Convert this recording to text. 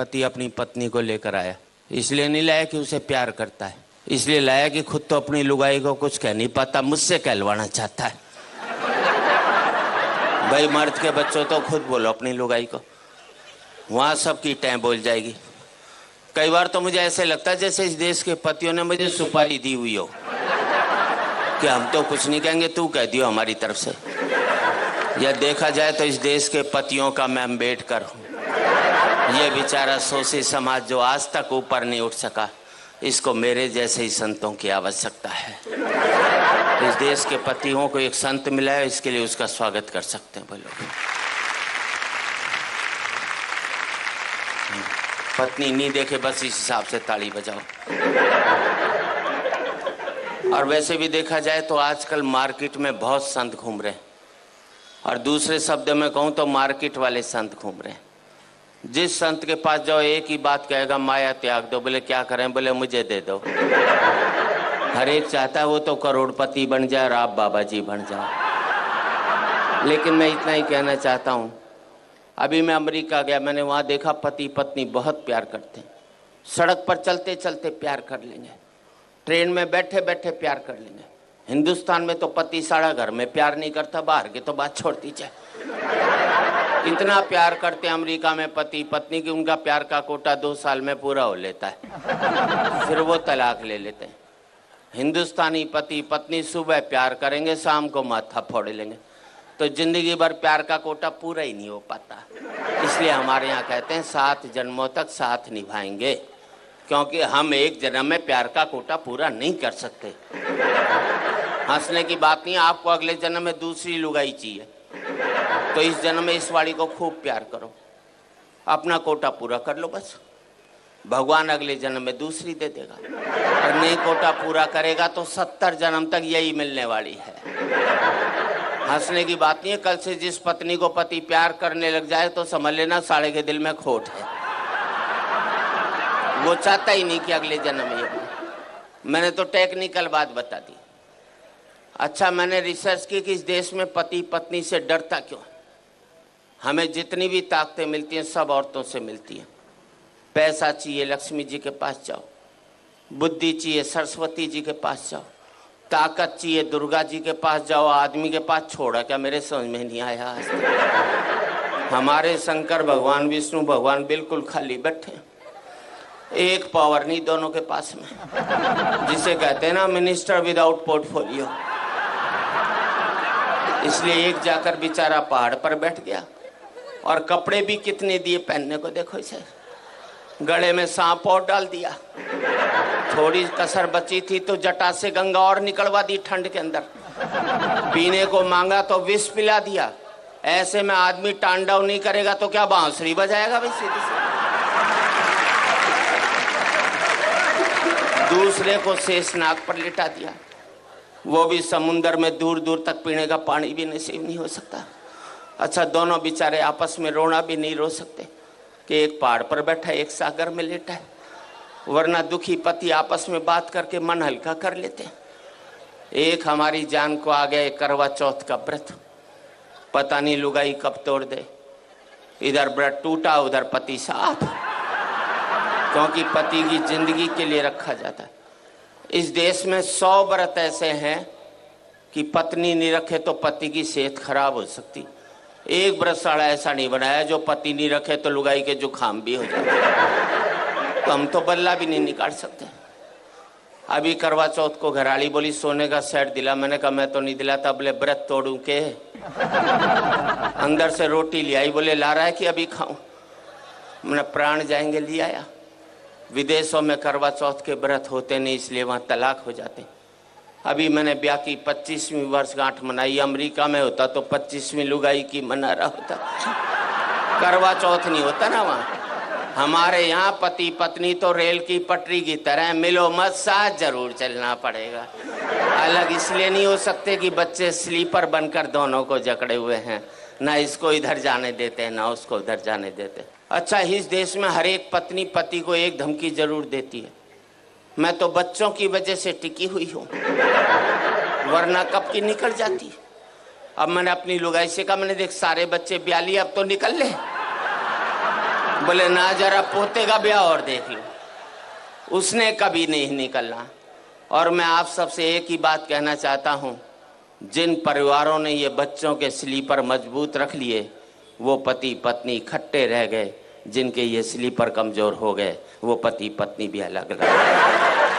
पति अपनी पत्नी को लेकर आया। इसलिए नहीं लाया कि उसे प्यार करता है, इसलिए लाया कि खुद तो अपनी लुगाई को कुछ कह नहीं पाता, मुझसे कहलवाना चाहता है। भाई मर्द के बच्चों तो खुद बोलो अपनी लुगाई को, वहां सबकी टैं बोल जाएगी। कई बार तो मुझे ऐसे लगता है जैसे इस देश के पतियों ने मुझे सुपारी दी हुई हो कि हम तो कुछ नहीं कहेंगे, तू कह दियो हमारी तरफ से। या देखा जाए तो इस देश के पतियों का मैं अम्बेडकर हूँ। ये बेचारा शोषित समाज जो आज तक ऊपर नहीं उठ सका, इसको मेरे जैसे ही संतों की आवश्यकता है। इस देश के पतियों को एक संत मिला है, इसके लिए उसका स्वागत कर सकते हैं। बोलो पत्नी नहीं देखे बस इस हिसाब से ताली बजाओ। और वैसे भी देखा जाए तो आजकल मार्केट में बहुत संत घूम रहे हैं, और दूसरे शब्द में कहूँ तो मार्केट वाले संत घूम रहे हैं। जिस संत के पास जाओ एक ही बात कहेगा, माया त्याग दो। बोले क्या करें? बोले मुझे दे दो। हर एक चाहता है वो तो करोड़पति बन जाए और आप बाबा जी बन जाओ। लेकिन मैं इतना ही कहना चाहता हूँ, अभी मैं अमेरिका गया, मैंने वहाँ देखा पति पत्नी बहुत प्यार करते हैं। सड़क पर चलते चलते प्यार कर लेंगे, ट्रेन में बैठे बैठे प्यार कर लेंगे। हिंदुस्तान में तो पति सारा घर में प्यार नहीं करता, बाहर की तो बात छोड़ दीजिए। इतना प्यार करते हैं अमेरिका में पति पत्नी की उनका प्यार का कोटा 2 साल में पूरा हो लेता है, फिर वो तलाक ले लेते हैं। हिंदुस्तानी पति पत्नी सुबह प्यार करेंगे, शाम को माथा फोड़ लेंगे, तो जिंदगी भर प्यार का कोटा पूरा ही नहीं हो पाता। इसलिए हमारे यहाँ कहते हैं 7 जन्मों तक साथ निभाएंगे, क्योंकि हम एक जन्म में प्यार का कोटा पूरा नहीं कर सकते। हंसने की बात नहीं, आपको अगले जन्म में दूसरी लुगाई चाहिए तो इस जन्म में इस वाली को खूब प्यार करो, अपना कोटा पूरा कर लो बस। भगवान अगले जन्म में दूसरी दे देगा, और नहीं कोटा पूरा करेगा तो 70 जन्म तक यही मिलने वाली है। हंसने की बात नहीं है, कल से जिस पत्नी को पति प्यार करने लग जाए तो समझ लेना साले के दिल में खोट है, वो चाहता ही नहीं कि अगले जन्म में। मैंने तो टेक्निकल बात बता दी। अच्छा, मैंने रिसर्च की कि इस देश में पति पत्नी से डरता क्यों? हमें जितनी भी ताकतें मिलती हैं सब औरतों से मिलती हैं। पैसा चाहिए लक्ष्मी जी के पास जाओ, बुद्धि चाहिए सरस्वती जी के पास जाओ, ताकत चाहिए दुर्गा जी के पास जाओ, आदमी के पास छोड़ा क्या? मेरे समझ में नहीं आया आज तक। हमारे शंकर भगवान विष्णु भगवान बिल्कुल खाली बैठे, एक पावर नहीं दोनों के पास में, जिसे कहते हैं ना मिनिस्टर विदाउट पोर्टफोलियो। इसलिए एक जाकर बेचारा पहाड़ पर बैठ गया, और कपड़े भी कितने दिए पहनने को, देखो इसे, गले में सांप और डाल दिया। थोड़ी कसर बची थी तो जटा से गंगा और निकलवा दी ठंड के अंदर, पीने को मांगा तो विष पिला दिया। ऐसे में आदमी तांडव नहीं करेगा तो क्या बांसुरी बजाएगा भाई? सीधी सी दूसरे को शेषनाग पर लिटा दिया, वो भी समुंदर में दूर दूर तक पीने का पानी भी नसीब नहीं हो सकता। अच्छा, दोनों बेचारे आपस में रोना भी नहीं रो सकते कि एक पहाड़ पर बैठा एक सागर में लेटा है, वरना दुखी पति आपस में बात करके मन हल्का कर लेते हैं। एक हमारी जान को आ गया करवा चौथ का व्रत, पता नहीं लुगाई कब तोड़ दे। इधर व्रत टूटा उधर पति साफ, क्योंकि पति की जिंदगी के लिए रखा जाता है। इस देश में 100 व्रत ऐसे हैं कि पत्नी नहीं रखे तो पति की सेहत खराब हो सकती। एक व्रतशाला ऐसा नहीं बनाया जो पति नहीं रखे तो लुगाई के जुकाम भी हो जाए। तो हम तो बल्ला भी नहीं निकाल सकते। अभी करवा चौथ को घराड़ी बोली सोने का सेट दिला, मैंने कहा मैं तो नहीं दिलाता। बोले व्रत तोड़ू के? अंदर से रोटी ले आई, बोले ला रहा है कि अभी खाऊं? मैंने प्राण जाएंगे ले आया। विदेशों में करवा चौथ के व्रत होते नहीं, इसलिए वहाँ तलाक हो जाते। अभी मैंने ब्याह की 25वीं वर्षगांठ मनाई, अमेरिका में होता तो 25वीं लुगाई की मना रहा होता, करवा चौथ नहीं होता ना वहाँ। हमारे यहाँ पति पत्नी तो रेल की पटरी की तरह, मिलो मत साथ जरूर चलना पड़ेगा। अलग इसलिए नहीं हो सकते कि बच्चे स्लीपर बनकर दोनों को जकड़े हुए हैं, ना इसको इधर जाने देते ना उसको उधर जाने देते। अच्छा, इस देश में हर एक पत्नी पति को एक धमकी जरूर देती है, मैं तो बच्चों की वजह से टिकी हुई हूँ, वरना कब की निकल जाती। अब मैंने अपनी लुगाई से कहा, मैंने देख सारे बच्चे ब्याह लिए, अब तो निकल ले। बोले ना जरा पोते का ब्याह और देख लो, उसने कभी नहीं निकलना। और मैं आप सबसे एक ही बात कहना चाहता हूं, जिन परिवारों ने ये बच्चों के स्लीपर मजबूत रख लिए वो पति पत्नी इकट्ठे रह गए, जिनके ये स्लीपर कमजोर हो गए वो पति पत्नी भी अलग रह गए।